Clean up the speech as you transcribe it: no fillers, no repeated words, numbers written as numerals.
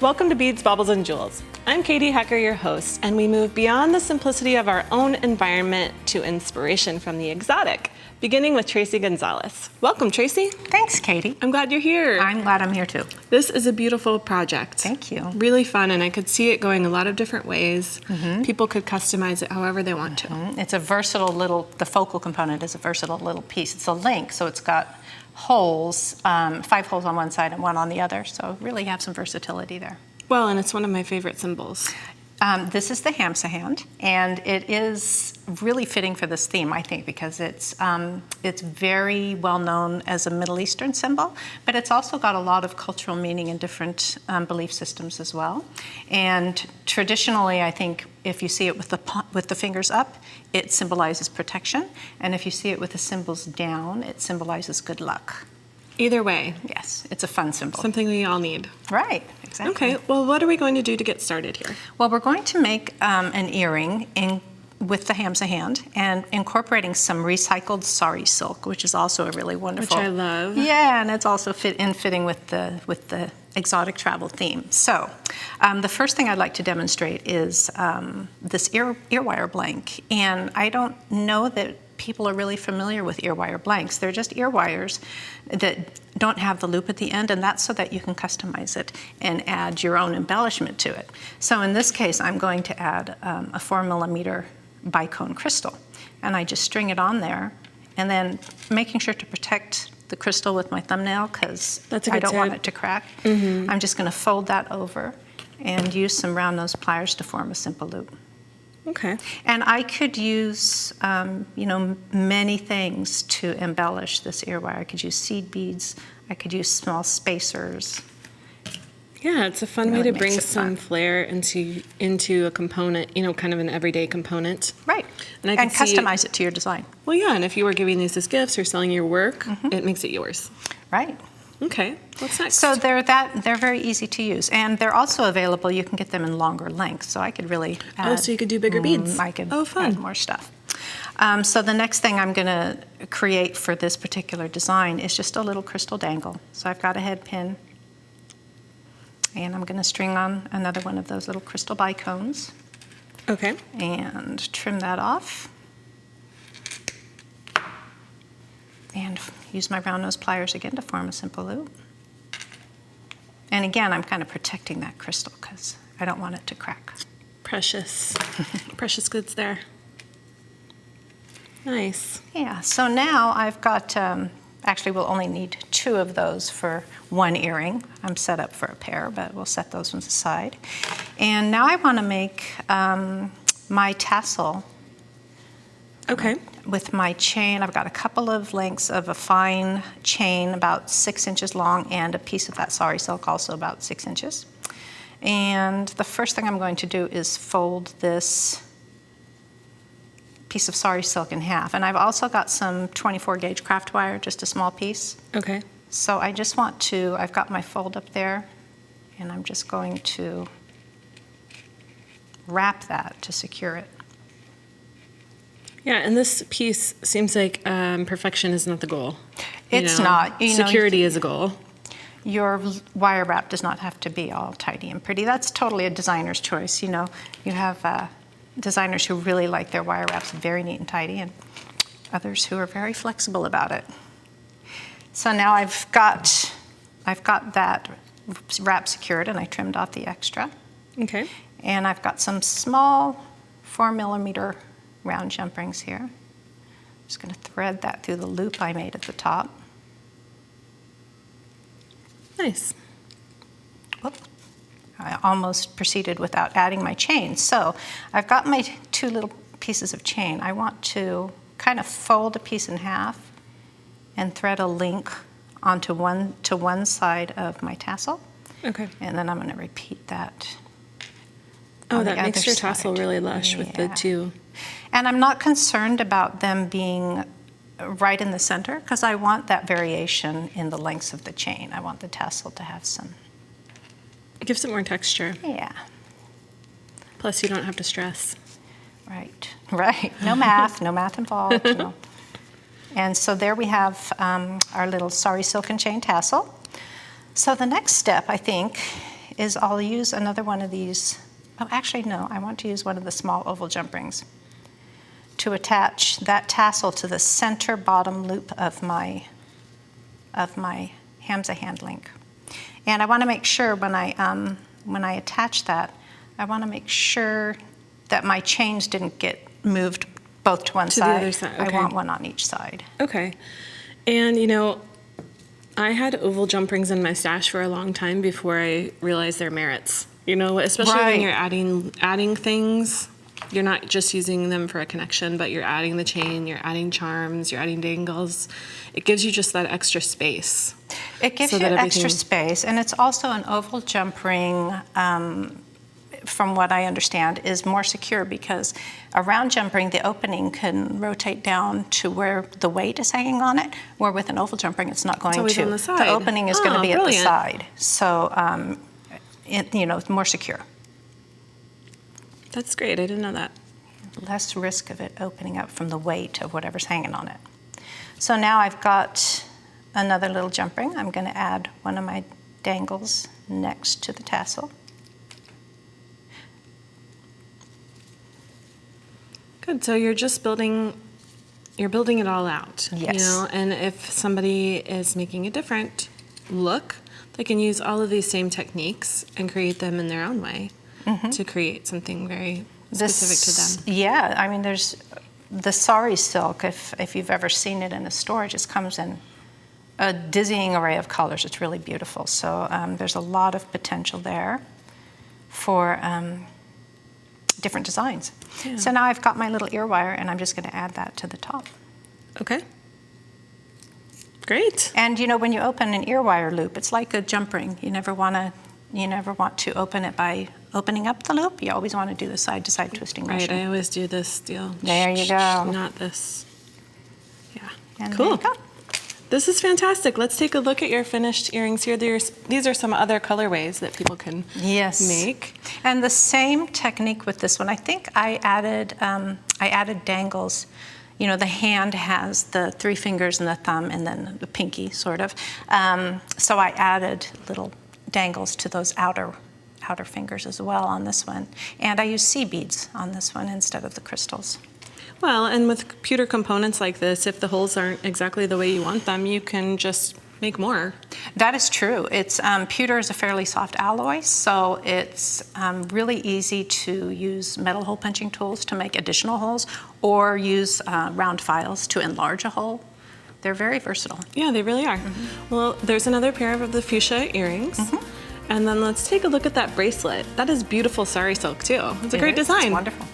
Welcome to Beads, Baubles and Jewels. I'm Katie Hecker, your host, and we move beyond the simplicity of our own environment to inspiration from the exotic, beginning with Tracy Gonzales. Welcome, Tracy. Thanks, Katie. I'm glad you're here. I'm glad I'm here too. This is a beautiful project. Thank you. Really fun, and I could see it going a lot of different ways. People could customize it however they want to. It's a versatile the focal component is a versatile little piece. It's a link, so it's got holes, 5 holes on one side and 1 on the other, so really have some versatility there. Well, and it's one of my favorite symbols. This is the hamsa hand, and it is really fitting for this theme, I think, because it's very well known as a Middle Eastern symbol, but it's also got a lot of cultural meaning in different belief systems as well. And traditionally, I think if you see it with the fingers up, it symbolizes protection, and if you see it with the symbols down, it symbolizes good luck. Either way. Yes, it's a fun symbol. Something we all need. Right, exactly. Okay, well, what are we going to do to get started here? Well, we're going to make an earring with the hamsa hand and incorporating some recycled sari silk, which is also a really wonderful. Which I love. Yeah, and it's also fitting with the exotic travel theme. So, the first thing I'd like to demonstrate is this earwire blank, and I don't know that people are really familiar with earwire blanks. They're just ear wires that don't have the loop at the end, and that's so that you can customize it and add your own embellishment to it. So in this case, I'm going to add a 4mm bicone crystal, and I just string it on there, and then making sure to protect the crystal with my thumbnail because I don't want it to crack. I'm just going to fold that over and use some round nose pliers to form a simple loop. Okay. And I could use, many things to embellish this earwire. I could use seed beads. I could use small spacers. Yeah, it's a fun way to bring some flair into a component, kind of an everyday component. Right. And customize it to your design. Well, yeah, and if you were giving these as gifts or selling your work, it makes it yours. Right. Okay, what's next? So they're very easy to use, and they're also available. You can get them in longer lengths, so I could really add, so you could do bigger beads. I could fun. add more stuff. So the next thing I'm going to create for this particular design is just a little crystal dangle. So I've got a head pin, and I'm going to string on another one of those little crystal bicones. Okay. And trim that off. And use my round nose pliers again to form a simple loop. And again, I'm kind of protecting that crystal because I don't want it to crack. Precious. Precious goods there. Nice. Yeah, so now I've got, actually we'll only need 2 of those for one earring. I'm set up for a pair, but we'll set those ones aside. And now I want to make my tassel. Okay. With my chain, I've got a couple of lengths of a fine chain about 6 inches long and a piece of that sari silk also about 6 inches. And the first thing I'm going to do is fold this piece of sari silk in half. And I've also got some 24 gauge craft wire, just a small piece. Okay. So I just want to, I've got my fold up there, and I'm just going to wrap that to secure it. Yeah, and this piece seems like perfection is not the goal. It's not. Security is a goal. Your wire wrap does not have to be all tidy and pretty. That's totally a designer's choice. You have designers who really like their wire wraps very neat and tidy, and others who are very flexible about it. So now I've got that wrap secured, and I trimmed off the extra. Okay. And I've got some small 4mm round jump rings here. I'm just going to thread that through the loop I made at the top. Nice. Whoop. I almost proceeded without adding my chain. So I've got my 2 little pieces of chain. I want to kind of fold a piece in half and thread a link onto one side of my tassel. Okay. And then I'm going to repeat that. Oh, that makes your tassel really lush with the 2. And I'm not concerned about them being right in the center because I want that variation in the lengths of the chain. I want the tassel to have some. It gives it more texture. Yeah. Plus, you don't have to stress. Right. No math involved. No. And so there we have our little sari silk and chain tassel. So the next step, I think, is I'll use another one of these. Oh, actually, no, I want to use one of the small oval jump rings to attach that tassel to the center bottom loop of my hamsa hand link. And I want to make sure when I attach that, I want to make sure that my chains didn't get moved both to one side. The other side. Okay. I want one on each side. Okay. And you know, I had oval jump rings in my stash for a long time before I realized their merits. You know, especially when you're adding things, you're not just using them for a connection, but you're adding the chain, you're adding charms, you're adding dangles. It gives you just that extra space. It gives you extra space, and it's also an oval jump ring, from what I understand, is more secure because a round jump ring, the opening can rotate down to where the weight is hanging on it, where with an oval jump ring, it's not going always to. on the side. The opening is going to be brilliant. at the side, so it's more secure. That's great. I didn't know that. Less risk of it opening up from the weight of whatever's hanging on it. So now I've got another little jump ring. I'm going to add one of my dangles next to the tassel. Good. So you're just building it all out. Yes. You know, and if somebody is making a different look, they can use all of these same techniques and create them in their own way to create something very specific to them. Yeah, I mean, there's the sari silk, if you've ever seen it in a store, it just comes in a dizzying array of colors. It's really beautiful. So there's a lot of potential there for different designs. Yeah. So now I've got my little ear wire, and I'm just going to add that to the top. Okay. Great. And you know, when you open an ear wire loop, it's like a jump ring. You never want to open it by opening up the loop. You always want to do the side-to-side twisting motion. Right, I always do this deal. There you go. Not this. Yeah. And cool. there you go. This is fantastic. Let's take a look at your finished earrings here. These are some other colorways that people can make. And the same technique with this one. I think I added dangles. You know, the hand has the 3 fingers and the thumb and then the pinky, sort of. So I added little dangles to those outer fingers as well on this one. And I use sea beads on this one instead of the crystals. Well, and with pewter components like this, if the holes aren't exactly the way you want them, you can just make more. That is true. It's pewter is a fairly soft alloy, so it's really easy to use metal hole punching tools to make additional holes, or use round files to enlarge a hole. They're very versatile. Yeah, they really are. Well, there's another pair of the fuchsia earrings. And then let's take a look at that bracelet. That is beautiful sari silk too. It's a great design. It's wonderful.